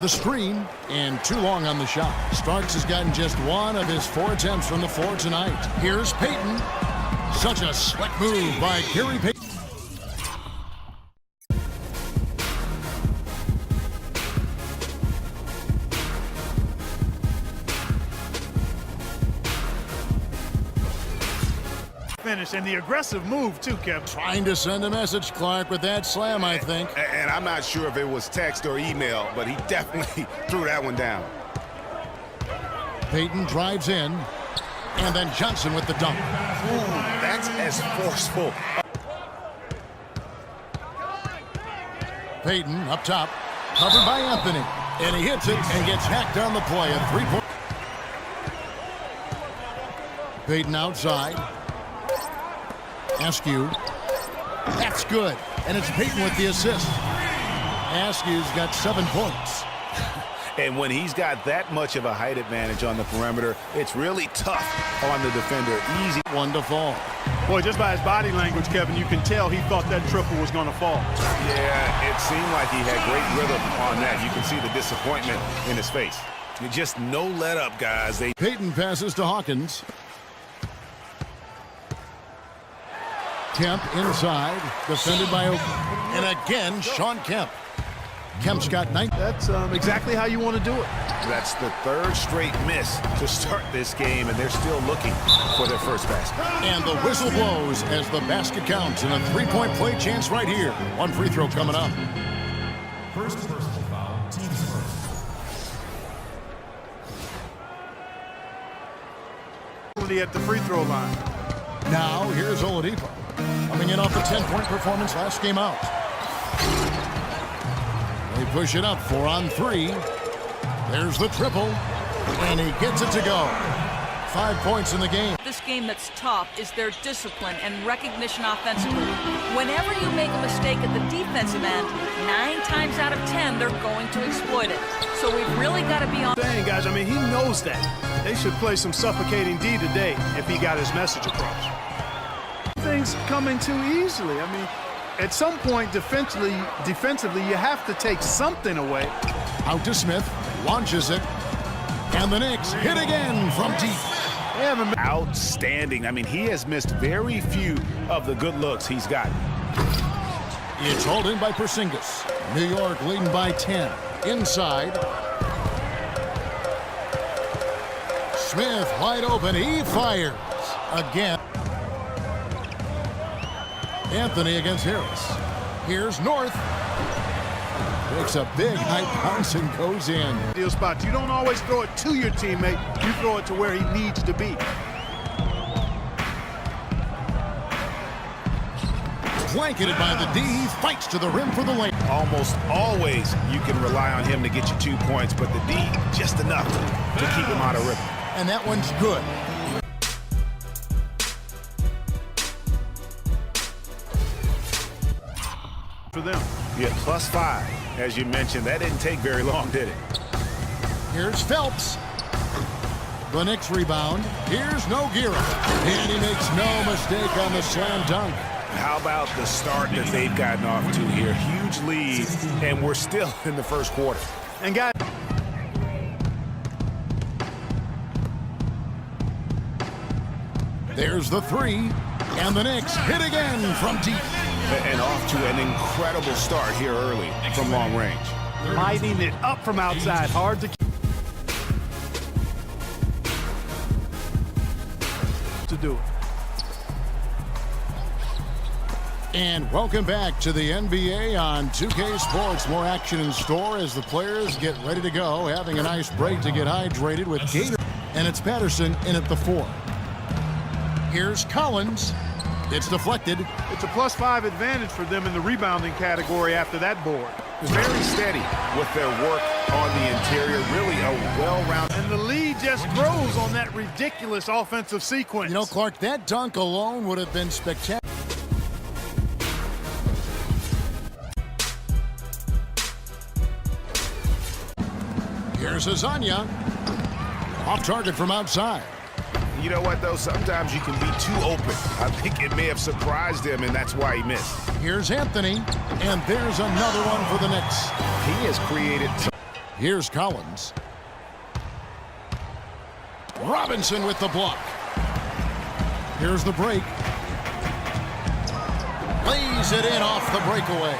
The screen and too long on the shot. Starks has gotten just one of his 4 attempts from the floor tonight. Here's Payton. Such a slick move by Gary Payton. Finish and the aggressive move too, Kevin. Trying to send a message, Clark, with that slam, I think. And I'm not sure if it was text or email, but he definitely threw that one down. Payton drives in, and then Johnson with the dunk. Ooh, that's as forceful. Payton up top, covered by Anthony, and he hits it and gets hacked on the play. A 3-point. Payton outside. Askew. That's good. And it's Payton with the assist. Askew's got 7 points. And when he's got that much of a height advantage on the perimeter, it's really tough on the defender. Easy one to fall. Boy, just by his body language, Kevin, you can tell he thought that triple was going to fall. Yeah, it seemed like he had great rhythm on that. You can see the disappointment in his face. Just no let up, guys. Payton passes to Hawkins. Kemp inside, defended by Oak. And again, Sean Kemp. Kemp's got 9. That's exactly how you want to do it. That's the 3rd straight miss to start this game, and they're still looking for their first basket. And the whistle blows as the basket counts, and a 3-point play chance right here. 1 free throw coming up. First personal foul, team first. At the free throw line. Now here's Oladipo, coming in off a 10-point performance last game out. They push it up 4 on 3. There's the triple, and he gets it to go. 5 points in the game. This game that's tough is their discipline and recognition offensively. Whenever you make a mistake at the defensive end, 9 times out of 10, they're going to exploit it. So we've really got to be on. Dang, guys, I mean, he knows that. They should play some suffocating D today if he got his message across. Things coming too easily. I mean, at some point defensively, you have to take something away. Out to Smith, launches it, and the Knicks hit again from deep. Outstanding. I mean, he has missed very few of the good looks he's gotten. It's hauled in by Porzingis. New York leading by 10. Inside. Smith wide open. He fires again. Anthony against Harris. Here's North. Makes a big high bounce and goes in. Deal spot. You don't always throw it to your teammate. You throw it to where he needs to be. Blanketed by the D. He fights to the rim for the lane. Almost always you can rely on him to get you 2 points, but the D just enough to keep him out of rhythm. And that one's good. For them. Yeah, +5. As you mentioned, that didn't take very long, did it? Here's Phelps. The Knicks rebound. Here's Nogueira. And he makes no mistake on the slam dunk. How about the start that they've gotten off to here? Huge lead, and we're still in the first quarter. And guys, there's the 3. And the Knicks hit again from deep. And off to an incredible start here early from long range. lighting it up from outside. Hard to do it. And welcome back to the NBA on 2K Sports. More action in store as the players get ready to go, having a nice break to get hydrated with Gator. And it's Patterson in at the 4. Here's Collins. It's deflected. It's a +5 advantage for them in the rebounding category after that board. Very steady with their work on the interior. Really a well-rounded. And the lead just grows on that ridiculous offensive sequence. You know, Clark, that dunk alone would have been spectacular. Here's Azania. Off target from outside. You know what, though? Sometimes you can be too open. I think it may have surprised him, and that's why he missed. Here's Anthony, and there's another one for the Knicks. He has created. Here's Collins. Robinson with the block. Here's the break. Lays it in off the breakaway.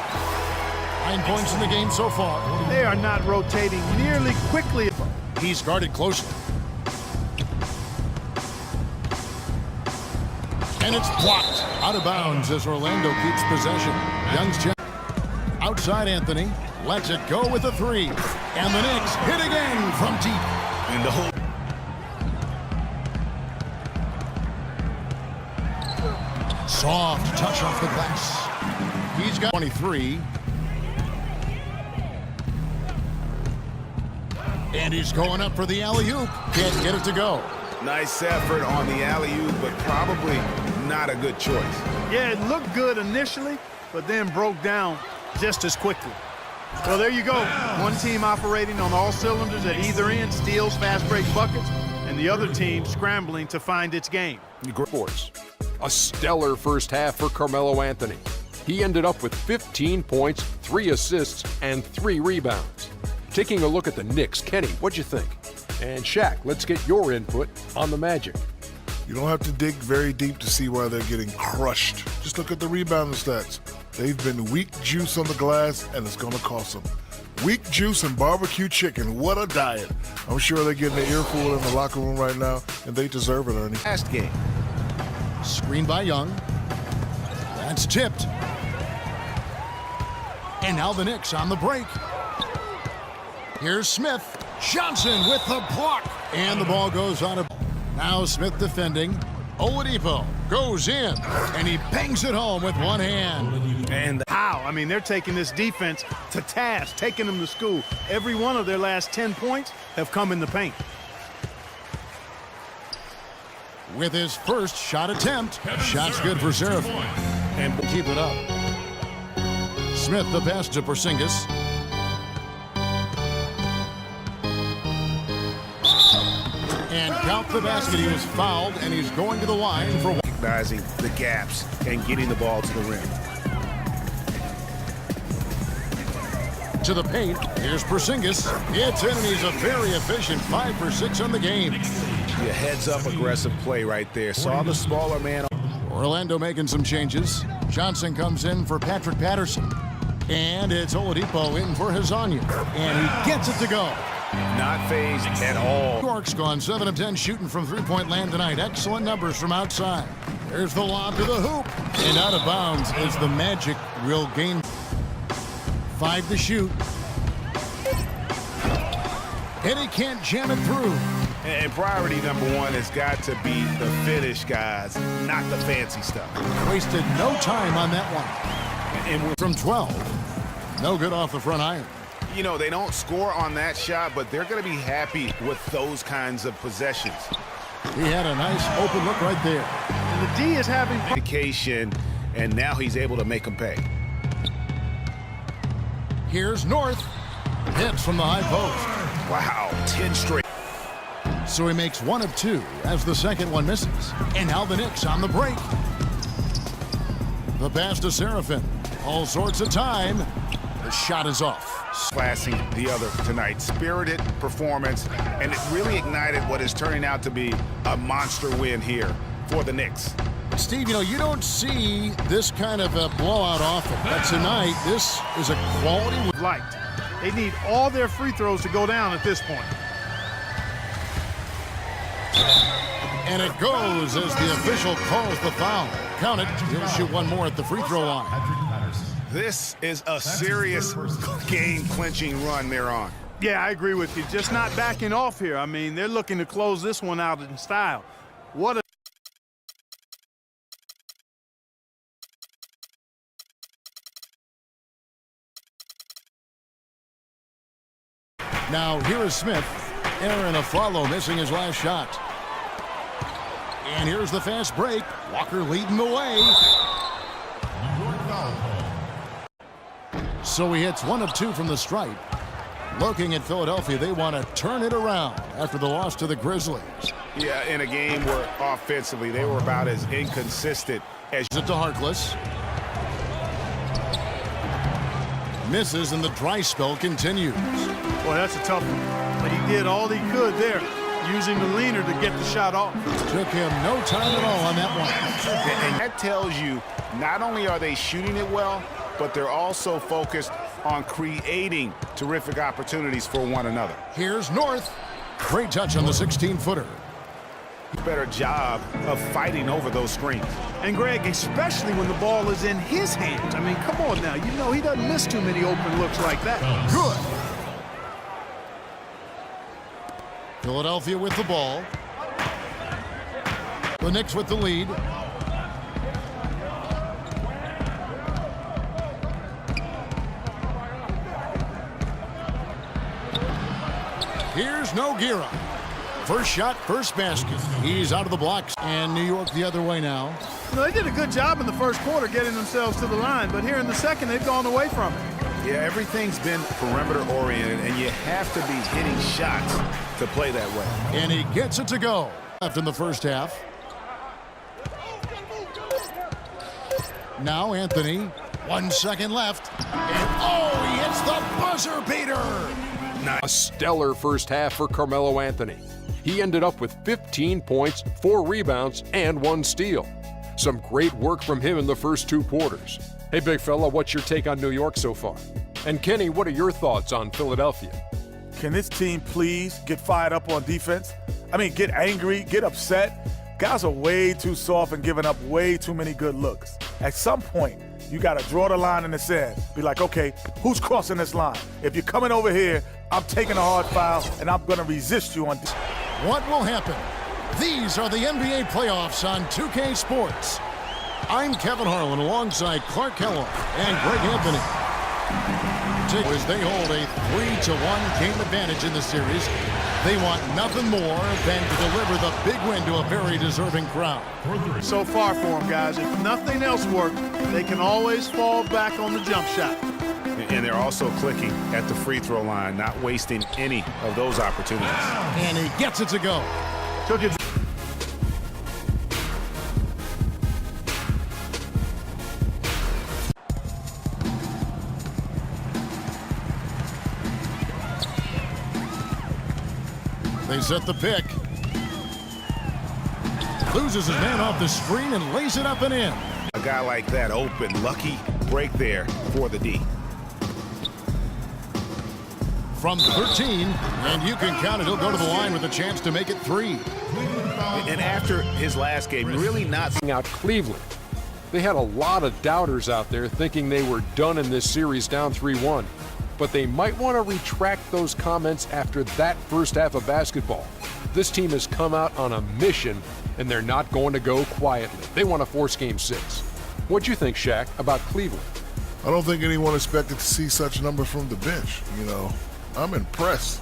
9 points in the game so far. They are not rotating nearly quickly. He's guarded closely. And it's blocked. Out of bounds as Orlando keeps possession. Young's check. Outside Anthony. Lets it go with a three. And the Knicks hit again from deep. And the whole Soft touch off the glass. He's got 23. And he's going up for the alley-oop. Can't get it to go. nice effort on the alley-oop, but probably not a good choice. Yeah, it looked good initially, but then broke down just as quickly. Well, there you go. One team operating on all cylinders at either end, steals, fast break buckets, and the other team scrambling to find its game. Force. A stellar first half for Carmelo Anthony. He ended up with 15 points, 3 assists, and 3 rebounds. Taking a look at the Knicks, Kenny, what'd you think? And Shaq, let's get your input on the Magic. You don't have to dig very deep to see why they're getting crushed. Just look at the rebounding stats. They've been weak juice on the glass, and it's going to cost them. Weak juice and barbecue chicken. What a diet. I'm sure they're getting their earful in the locker room right now, and they deserve it, Ernie. Last game. Screen by Young. That's tipped. And now the Knicks on the break. Here's Smith. Johnson with the block. And the ball goes out of. Now Smith defending. Oladipo goes in. And he bangs it home with one hand. And how? I mean, they're taking this defense to task, taking them to school. Every one of their last 10 points have come in the paint. With his first shot attempt. Shot's good for SHAREfactory. And keep it up. Smith the pass to Porzingis. And count the basket. He was fouled, and he's going to the line for one. Recognizing the gaps and getting the ball to the rim. To the paint. Here's Porzingis. It's in, and he's a very efficient 5 for 6 on the game. Yeah, heads-up aggressive play right there. Saw the smaller man. Orlando making some changes. Johnson comes in for Patrick Patterson. And it's Oladipo in for Hazanya. And he gets it to go. Not phased at all. New York's gone 7 of 10 shooting from three-point land tonight. Excellent numbers from outside. There's the lob to the hoop. And out of bounds is the Magic. Will gain 5 to shoot. And he can't jam it through. And priority number one has got to be the finish, guys, not the fancy stuff. Wasted no time on that one. And from 12. No good off the front iron. you know, they don't score on that shot, but they're going to be happy with those kinds of possessions. He had a nice open look right there. And the D is having Indication, and now he's able to make them pay. Here's North. Hits from the high post. Wow, 10 straight. So he makes 1 of 2 as the second one misses. And now the Knicks on the break. The pass to Seraphin. All sorts of time. The shot is off. Classing the other tonight. Spirited performance, and it really ignited what is turning out to be a monster win here for the Knicks. Steve, you know, you don't see this kind of a blowout often. But tonight, this is a quality. liked. They need all their free throws to go down at this point. And it goes as the official calls the foul. Count it. He'll shoot one more at the free throw line. This is a serious game-clinching run they're on. Yeah, I agree with you. Just not backing off here. I mean, they're looking to close this one out in style. What a Now, here is Smith. Aaron Aflalo missing his last shot. And here's the fast break. Walker leading the way. So he hits 1 of 2 from the stripe. Looking at Philadelphia, they want to turn it around after the loss to the Grizzlies. Yeah, in a game where offensively they were about as inconsistent as... It to Harkless. Misses, and the dry spell continues. Boy, that's a tough one. But he did all he could there, using the leaner to get the shot off. Took him no time at all on that one. And that tells you not only are they shooting it well, but they're also focused on creating terrific opportunities for one another. Here's North. Great touch on the 16-footer. Better job of fighting over those screens. And Greg, especially when the ball is in his hands. I mean, come on now. You know he doesn't miss too many open looks like that. Good. Philadelphia with the ball. The Knicks with the lead. Here's Nogueira. First shot, first basket. He's out of the blocks, and New York the other way now. You know, they did a good job in the first quarter getting themselves to the line, but here in the second, they've gone away from it. Yeah, everything's been perimeter oriented, and you have to be hitting shots to play that way. And he gets it to go. Left in the first half. Now Anthony. 1 second left. And oh, he hits the buzzer beater. A stellar first half for Carmelo Anthony. He ended up with 15 points, 4 rebounds, and 1 steal. Some great work from him in the first 2 quarters. Hey, big fella, what's your take on New York so far? And Kenny, what are your thoughts on Philadelphia? Can this team please get fired up on defense? I mean, get angry, get upset. Guys are way too soft and giving up way too many good looks. At some point, you got to draw the line in the sand. Be like, okay, who's crossing this line? If you're coming over here, I'm taking a hard foul, and I'm going to resist you on this. What will happen? These are the NBA playoffs on 2K Sports. I'm Kevin Harlan alongside Clark Kellogg and Greg Anthony. As they hold a 3-1 game advantage in the series, they want nothing more than to deliver the big win to a very deserving crowd. So far for them, guys. If nothing else works, they can always fall back on the jump shot. And they're also clicking at the free throw line, not wasting any of those opportunities. And he gets it to go. Took it. They set the pick. Loses his man off the screen and lays it up and in. A guy like that open, lucky break there for the D. From 13, and you can count it, he'll go to the line with a chance to make it 3. And after his last game, really not Out Cleveland. They had a lot of doubters out there thinking they were done in this series down 3-1. But they might want to retract those comments after that first half of basketball. This team has come out on a mission, and they're not going to go quietly. They want to force Game 6. What'd you think, Shaq, about Cleveland? I don't think anyone expected to see such numbers from the bench. You know, I'm impressed.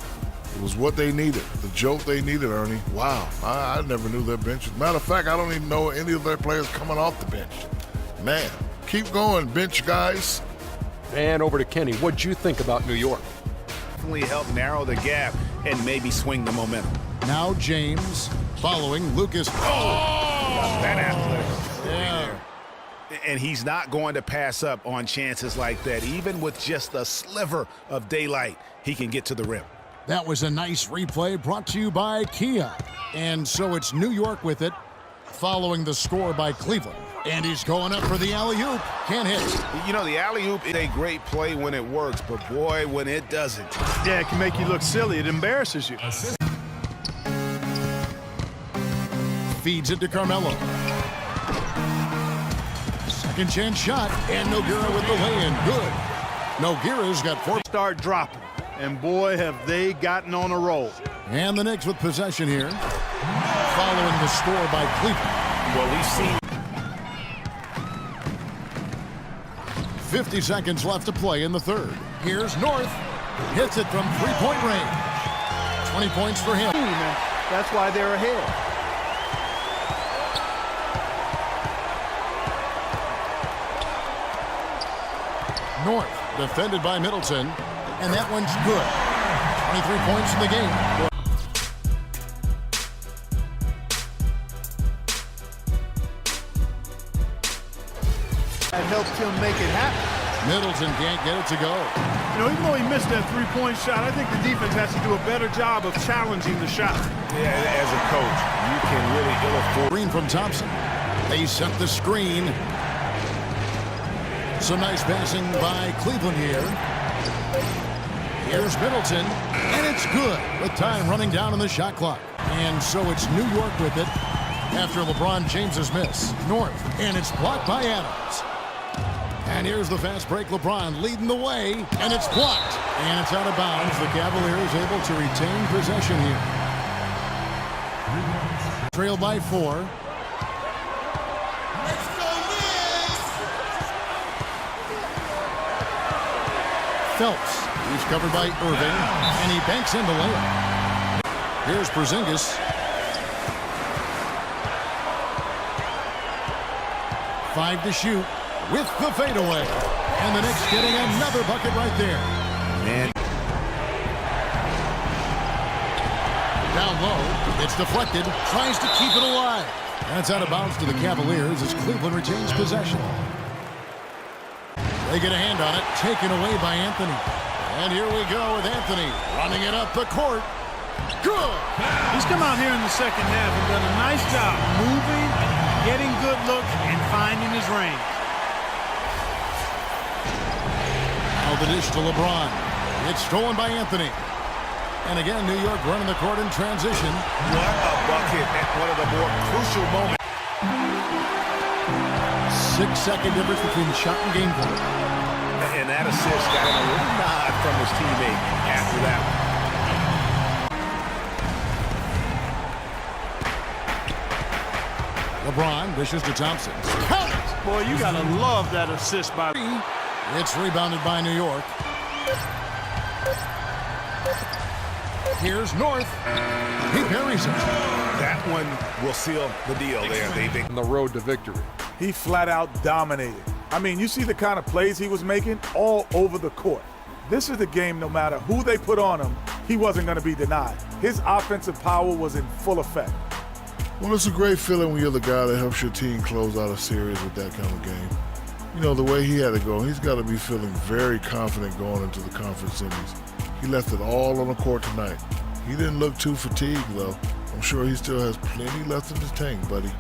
It was what they needed, the jolt they needed, Ernie. Wow, I never knew their bench. Matter of fact, I don't even know any of their players coming off the bench. Man, keep going, bench guys. And over to Kenny. What'd you think about New York? definitely help narrow the gap and maybe swing the momentum. Now James following Lucas. That athletic. Yeah. And he's not going to pass up on chances like that. Even with just a sliver of daylight, he can get to the rim. That was a nice replay brought to you by Kia. And so it's New York with it, following the score by Cleveland. And he's going up for the alley-oop. Can't hit. You know, the alley-oop is a great play when it works, but boy, when it doesn't. Yeah, it can make you look silly. It embarrasses you. Feeds it to Carmelo. Second chance shot, and Nogueira with the lay-in. Good. Nogueira's got four. Start dropping. And boy, have they gotten on a roll. And the Knicks with possession here, following the score by Cleveland. Well, we've seen 50 seconds left to play in the third. Here's North. Hits it from three-point range. 20 points for him. That's why they're ahead. North, defended by Middleton. And that one's good. 23 points in the game. That helped him make it happen. Middleton can't get it to go. You know, even though he missed that three-point shot, I think the defense has to do a better job of challenging the shot. Yeah, as a coach, you can really ill afford. Screen from Thompson. They set the screen. Some nice passing by Cleveland here. Here's Middleton, and it's good with time running down on the shot clock. And so it's New York with it after LeBron James's miss. North, and it's blocked by Adams. And here's the fast break. LeBron leading the way, and it's blocked. And it's out of bounds. The Cavaliers able to retain possession here. Trailed by 4. Phelps, he's covered by Irving, and he banks in the layup. Here's Porzingis. Five to shoot with the fadeaway. And the Knicks getting another bucket right there. Man. Down low, it's deflected, tries to keep it alive. And it's out of bounds to the Cavaliers as Cleveland retains possession. They get a hand on it, taken away by Anthony. And here we go with Anthony running it up the court. Good! He's come out here in the second half and done a nice job moving, getting good looks, and finding his range. Now the dish to LeBron. It's stolen by Anthony. And again, New York running the court in transition. What a bucket at one of the more crucial moments. 6-second difference between shot and game point. And that assist got him a little nod from his teammate after that one. LeBron dishes to Thompson. Count it! Boy, you gotta love that assist by... It's rebounded by New York. Here's North. He parries it. That one will seal the deal there. They On the road to victory. He flat out dominated. I mean, you see the kind of plays he was making all over the court. This is the game, no matter who they put on him, he wasn't going to be denied. His offensive power was in full effect. Well, it's a great feeling when you're the guy that helps your team close out a series with that kind of game. You know, the way he had to go, he's got to be feeling very confident going into the conference semis. He left it all on the court tonight. He didn't look too fatigued, though. I'm sure he still has plenty left in his tank, buddy.